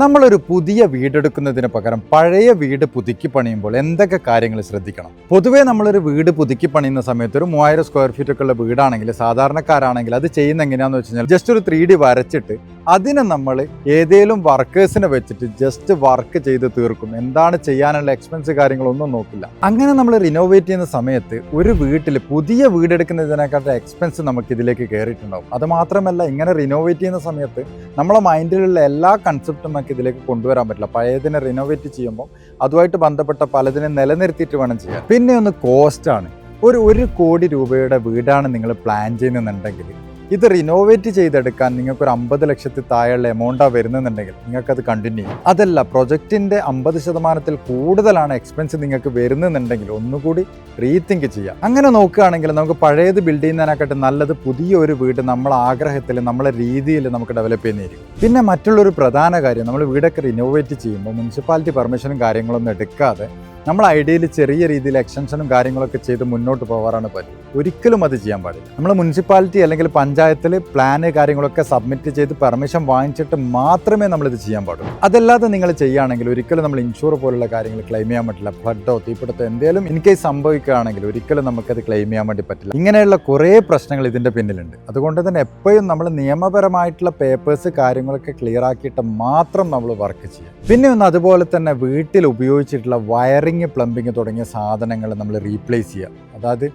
നമ്മളൊരു പുതിയ വീടെടുക്കുന്നതിന് പകരം പഴയ വീട് പുതുക്കി പണിയുമ്പോൾ എന്തൊക്കെ കാര്യങ്ങൾ ശ്രദ്ധിക്കണം? പൊതുവേ നമ്മളൊരു വീട് പുതുക്കി പണിയുന്ന സമയത്ത് ഒരു 3000 സ്ക്വയർ ഫീറ്റ് ഒക്കെ ഉള്ള വീടാണെങ്കിൽ സാധാരണക്കാരാണെങ്കിൽ അത് ചെയ്യുന്ന എങ്ങനെയാണെന്ന് വെച്ച് കഴിഞ്ഞാൽ ജസ്റ്റ് ഒരു 3D വരച്ചിട്ട് അതിനെ നമ്മൾ ഏതെങ്കിലും വർക്കേഴ്സിനെ വെച്ചിട്ട് ജസ്റ്റ് വർക്ക് ചെയ്ത് തീർക്കും. എന്താണ് ചെയ്യാനുള്ള എക്സ്പെൻസ് കാര്യങ്ങളൊന്നും നോക്കില്ല. അങ്ങനെ നമ്മൾ റിനോവേറ്റ് ചെയ്യുന്ന സമയത്ത് ഒരു വീട്ടിൽ പുതിയ വീടെടുക്കുന്നതിനെക്കാട്ടും എക്സ്പെൻസ് നമുക്ക് ഇതിലേക്ക് കയറിയിട്ടുണ്ടാവും. അത് മാത്രമല്ല, ഇങ്ങനെ റിനോവേറ്റ് ചെയ്യുന്ന സമയത്ത് നമ്മളെ മൈൻഡിലുള്ള എല്ലാ കൺസെപ്റ്റും നമുക്ക് ഇതിലേക്ക് കൊണ്ടുവരാൻ പറ്റില്ല. പഴയതിനെ റിനോവേറ്റ് ചെയ്യുമ്പോൾ അതുമായിട്ട് ബന്ധപ്പെട്ട പലതിനെ നിലനിർത്തിയിട്ട് വേണം ചെയ്യാൻ. പിന്നെ ഒന്ന് കോസ്റ്റാണ്. ഒരു കോടി രൂപയുടെ വീടാണ് നിങ്ങൾ പ്ലാൻ ചെയ്യുന്നുണ്ടെങ്കിൽ ഇത് റിനോവേറ്റ് ചെയ്തെടുക്കാൻ നിങ്ങൾക്കൊരു 50 ലക്ഷത്തിൽ താഴെയുള്ള എമൗണ്ടാണ് വരുന്നുണ്ടെങ്കിൽ നിങ്ങൾക്കത് കണ്ടിന്യൂ ചെയ്യും. അതല്ല, പ്രൊജക്റ്റിൻ്റെ 50% കൂടുതലാണ് എക്സ്പെൻസ് നിങ്ങൾക്ക് വരുന്നുണ്ടെങ്കിൽ ഒന്നുകൂടി റീതിങ്ക് ചെയ്യാം. അങ്ങനെ നോക്കുകയാണെങ്കിൽ നമുക്ക് പഴയത് ബിൽഡ് ചെയ്യുന്നതിനെക്കാട്ടും നല്ലത് പുതിയ ഒരു വീട് നമ്മളെ ആഗ്രഹത്തിൽ നമ്മളെ രീതിയിൽ നമുക്ക് ഡെവലപ്പ് ചെയ്യുന്നതായിരിക്കും. പിന്നെ മറ്റുള്ളൊരു പ്രധാന കാര്യം, നമ്മൾ വീടൊക്കെ റിനോവേറ്റ് ചെയ്യുമ്പോൾ മുനിസിപ്പാലിറ്റി പെർമിഷനും കാര്യങ്ങളൊന്നും എടുക്കാതെ നമ്മൾ ഐഡിയയിൽ ചെറിയ രീതിയിൽ എക്സ്റ്റൻഷനും കാര്യങ്ങളൊക്കെ ചെയ്ത് മുന്നോട്ട് പോകാറാണ് പറ്റും. ഒരിക്കലും അത് ചെയ്യാൻ പാടില്ല. നമ്മൾ മുനിസിപ്പാലിറ്റി അല്ലെങ്കിൽ പഞ്ചായത്തിൽ പ്ലാന് കാര്യങ്ങളൊക്കെ സബ്മിറ്റ് ചെയ്ത് പെർമിഷൻ വാങ്ങിച്ചിട്ട് മാത്രമേ നമ്മളിത് ചെയ്യാൻ പാടുള്ളൂ. അതല്ലാതെ നിങ്ങൾ ചെയ്യുകയാണെങ്കിൽ ഒരിക്കലും നമ്മൾ ഇൻഷുർ പോലുള്ള കാര്യങ്ങൾ ക്ലെയിം ചെയ്യാൻ പറ്റില്ല. ഫ്ലഡോ തീപിടുത്തോ എന്തെങ്കിലും ഇൻ കേസ് സംഭവിക്കുകയാണെങ്കിൽ ഒരിക്കലും നമുക്കത് ക്ലെയിം ചെയ്യാൻ വേണ്ടി പറ്റില്ല. ഇങ്ങനെയുള്ള കുറേ പ്രശ്നങ്ങൾ ഇതിൻ്റെ പിന്നിലുണ്ട്. അതുകൊണ്ട് തന്നെ എപ്പോഴും നമ്മൾ നിയമപരമായിട്ടുള്ള പേപ്പേഴ്സ് കാര്യങ്ങളൊക്കെ ക്ലിയർ ആക്കിയിട്ട് മാത്രം നമ്മൾ വർക്ക് ചെയ്യാം. പിന്നെ ഒന്ന് അതുപോലെ തന്നെ വീട്ടിൽ ഉപയോഗിച്ചിട്ടുള്ള വയറിംഗ്, പ്ലംബിങ് തുടങ്ങിയ സാധനങ്ങൾ നമ്മൾ റീപ്ലേസ് ചെയ്യുക. അതായത്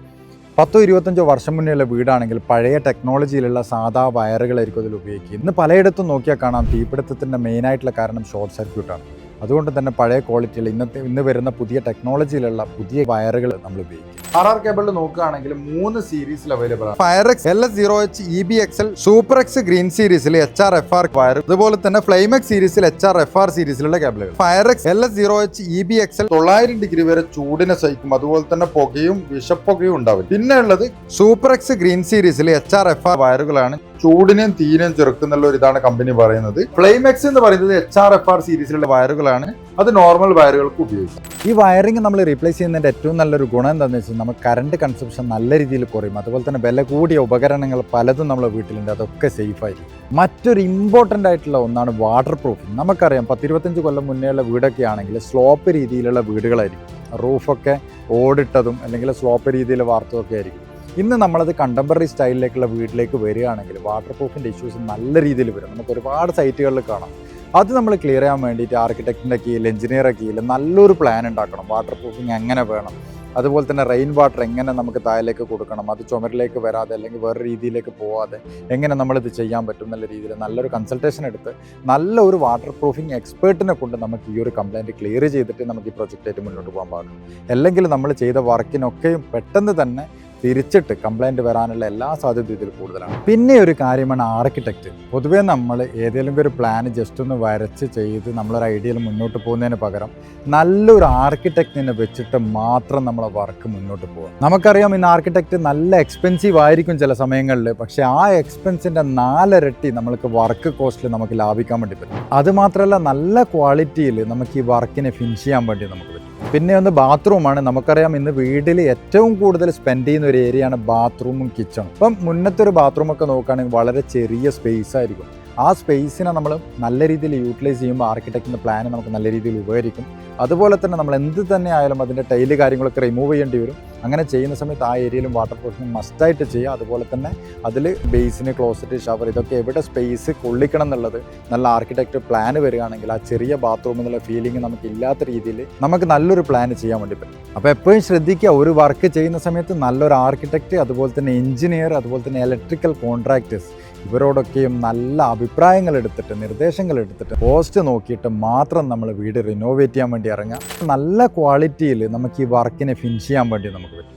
10-25 വർഷം മുന്നേയുള്ള വീടാണെങ്കിൽ പഴയ ടെക്നോളജിയിലുള്ള സാധാ വയറുകളായിരിക്കും അതിൽ ഉപയോഗിക്കുക. ഇന്ന് പലയിടത്തും നോക്കിയാൽ കാണാം തീപിടുത്തത്തിൻ്റെ മെയിനായിട്ടുള്ള കാരണം ഷോർട്ട് സർക്യൂട്ടാണ്. അതുകൊണ്ട് തന്നെ പഴയ ക്വാളിറ്റിയിൽ ഇന്ന് വരുന്ന പുതിയ ടെക്നോളജിയിലുള്ള പുതിയ വയറുകൾ നമ്മൾ ഉപയോഗിക്കും. RR കേബിളിൽ നോക്കുകയാണെങ്കിൽ 3 സീരീസിൽ അവൈലബിൾ ആണ്. ഫയറെക്സ് LS0H EBXL സൂപ്പർഎക്സ് ഗ്രീൻ സീരീസിൽ HRFR വയർ, അതുപോലെ തന്നെ ഫ്ലെയിമെക്സ് സീരീസിൽ HRFR സീരീസിലുള്ള കേബിളുകൾ. ഫയറെക്സ് LS0H EBXL 900 ഡിഗ്രി വരെ ചൂടിനെ സഹിക്കും. അതുപോലെ തന്നെ പുകയും വിഷപ്പുകയും ഉണ്ടാവും. പിന്നെ ഉള്ളത് സൂപ്പർഎക്സ് ഗ്രീൻ സീരീസിൽ HRFR വയറുകളാണ്. ചൂടിനെയും തീനെയും ചെറുക്കുന്നുള്ള ഒരു ഇതാണ് കമ്പനി പറയുന്നത്. ഫ്ലെയിമെക്സ് എന്ന് പറയുന്നത് HRFR സീരീസിലുള്ള വയറുകളാണ്. അത് നോർമൽ വയറുകൾക്ക് ഉപയോഗിക്കും. ഈ വയറിംഗ് നമ്മൾ റീപ്ലേസ് ചെയ്യുന്നതിൻ്റെ ഏറ്റവും നല്ലൊരു ഗുണം എന്താണെന്ന് വെച്ചാൽ നമുക്ക് കറണ്ട് കൺസപ്ഷൻ നല്ല രീതിയിൽ കുറയും. അതുപോലെ തന്നെ വില കൂടിയ ഉപകരണങ്ങൾ പലതും നമ്മളെ വീട്ടിലുണ്ട്, അതൊക്കെ സേഫായിരിക്കും. മറ്റൊരു ഇമ്പോർട്ടൻ്റ് ആയിട്ടുള്ള ഒന്നാണ് വാട്ടർ പ്രൂഫിങ്. നമുക്കറിയാം 10-25 കൊല്ലം മുന്നേയുള്ള വീടൊക്കെ ആണെങ്കിൽ സ്ലോപ്പ് രീതിയിലുള്ള വീടുകളായിരിക്കും. റൂഫൊക്കെ ഓടിട്ടതും അല്ലെങ്കിൽ സ്ലോപ്പ് രീതിയിൽ വാർത്തതൊക്കെ ആയിരിക്കും. ഇന്ന് നമ്മളത് കണ്ടംപററി സ്റ്റൈലിലേക്കുള്ള വീട്ടിലേക്ക് വരികയാണെങ്കിൽ വാട്ടർ പ്രൂഫിൻ്റെ ഇഷ്യൂസ് നല്ല രീതിയിൽ വരും. നമുക്ക് ഒരുപാട് സൈറ്റുകളിൽ കാണാം. അത് നമ്മൾ ക്ലിയർ ചെയ്യാൻ വേണ്ടിയിട്ട് ആർക്കിടെക്റ്റിൻ്റെ കീഴിൽ, എഞ്ചിനീയറുടെ കീഴിൽ നല്ലൊരു പ്ലാൻ ഉണ്ടാക്കണം. വാട്ടർ പ്രൂഫിങ് എങ്ങനെ വേണം, അതുപോലെ തന്നെ റെയിൻ വാട്ടർ എങ്ങനെ നമുക്ക് താഴേക്ക് കൊടുക്കണം, അത് ചുമരിലേക്ക് വരാതെ അല്ലെങ്കിൽ വേറെ രീതിയിലേക്ക് പോവാതെ എങ്ങനെ നമ്മളിത് ചെയ്യാൻ പറ്റും എന്നുള്ള രീതിയിൽ നല്ലൊരു കൺസൾട്ടേഷൻ എടുത്ത് നല്ലൊരു വാട്ടർ പ്രൂഫിങ് എക്സ്പേർട്ടിനെ കൊണ്ട് നമുക്ക് ഈ ഒരു കംപ്ലയിൻറ്റ് ക്ലിയർ ചെയ്തിട്ട് നമുക്ക് ഈ പ്രൊജക്റ്റായിട്ട് മുന്നോട്ട് പോകാൻ പാടും. അല്ലെങ്കിൽ നമ്മൾ ചെയ്ത വർക്കിനൊക്കെയും പെട്ടെന്ന് തന്നെ തിരിച്ചിട്ട് കംപ്ലൈൻറ്റ് വരാനുള്ള എല്ലാ സാധ്യതയും ഇതിൽ കൂടുതലാണ്. പിന്നെ ഒരു കാര്യമാണ് ആർക്കിടെക്റ്റ്. പൊതുവേ നമ്മൾ ഏതെങ്കിലും ഒരു പ്ലാൻ ജസ്റ്റ് ഒന്ന് വരച്ച് ചെയ്ത് നമ്മളൊരു ഐഡിയയിൽ മുന്നോട്ട് പോകുന്നതിന് പകരം നല്ലൊരു ആർക്കിടെക്റ്റിനെ വെച്ചിട്ട് മാത്രം നമ്മളെ വർക്ക് മുന്നോട്ട് പോകുക. നമുക്കറിയാം ഇന്ന് ആർക്കിടെക്റ്റ് നല്ല എക്സ്പെൻസീവ് ആയിരിക്കും ചില സമയങ്ങളിൽ. പക്ഷേ ആ എക്സ്പെൻസിൻ്റെ 4 ഇരട്ടി നമ്മൾക്ക് വർക്ക് കോസ്റ്റിൽ നമുക്ക് ലാഭിക്കാൻ വേണ്ടി പറ്റും. അതുമാത്രമല്ല, നല്ല ക്വാളിറ്റിയിൽ നമുക്ക് ഈ വർക്കിനെ ഫിനിഷ് ചെയ്യാൻ വേണ്ടി നമുക്ക് പറ്റും. പിന്നെ ഒന്ന് ബാത്റൂമാണ്. നമുക്കറിയാം ഇന്ന് വീട്ടിൽ ഏറ്റവും കൂടുതൽ സ്പെൻഡ് ചെയ്യുന്ന ഒരു ഏരിയയാണ് ബാത്റൂമും കിച്ചണും. ഇപ്പം മുന്നത്തെ ഒരു ബാത്റൂമൊക്കെ നോക്കുകയാണെങ്കിൽ വളരെ ചെറിയ സ്പേസ് ആയിരിക്കും. ആ സ്പേസിനെ നമ്മൾ നല്ല രീതിയിൽ യൂട്ടിലൈസ് ചെയ്യുമ്പോൾ ആർക്കിടെക്റ്റിൻ്റെ പ്ലാൻ നമുക്ക് നല്ല രീതിയിൽ ഉപകരിക്കും. അതുപോലെ തന്നെ നമ്മൾ എന്ത് തന്നെ ആയാലും അതിൻ്റെ ടൈല് കാര്യങ്ങളൊക്കെ റിമൂവ് ചെയ്യേണ്ടി വരും. അങ്ങനെ ചെയ്യുന്ന സമയത്ത് ആ ഏരിയയിലും വാട്ടർ പ്രൂഫിങ് മസ്റ്റായിട്ട് ചെയ്യുക. അതുപോലെ തന്നെ അതിൽ ബേസിന്, ക്ലോസറ്റ്, ഷവർ ഇതൊക്കെ എവിടെ സ്പേസ് കൊള്ളിക്കണം എന്നുള്ളത് നല്ല ആർക്കിടെക്റ്റ് പ്ലാൻ വരികയാണെങ്കിൽ ആ ചെറിയ ബാത്റൂം എന്നുള്ള ഫീലിംഗ് നമുക്ക് ഇല്ലാത്ത രീതിയിൽ നമുക്ക് നല്ലൊരു പ്ലാൻ ചെയ്യാൻ വേണ്ടി പറ്റും. അപ്പോൾ എപ്പോഴും ശ്രദ്ധിക്കുക, ഒരു വർക്ക് ചെയ്യുന്ന സമയത്ത് നല്ലൊരു ആർക്കിടെക്റ്റ്, അതുപോലെ തന്നെ എഞ്ചിനീയർ, അതുപോലെ തന്നെ ഇലക്ട്രിക്കൽ കോൺട്രാക്ടേഴ്സ് ഇവരോടൊക്കെയും നല്ല അഭിപ്രായങ്ങൾ എടുത്തിട്ട്, നിർദ്ദേശങ്ങൾ എടുത്തിട്ട്, കോസ്റ്റ് നോക്കിയിട്ട് മാത്രം നമ്മൾ വീട് റിനോവേറ്റ് ചെയ്യാൻ വേണ്ടി ഇറങ്ങുക. നല്ല ക്വാളിറ്റിയിൽ നമുക്ക് ഈ വർക്കിനെ ഫിനിഷ് ചെയ്യാൻ വേണ്ടി നമുക്ക് പറ്റും.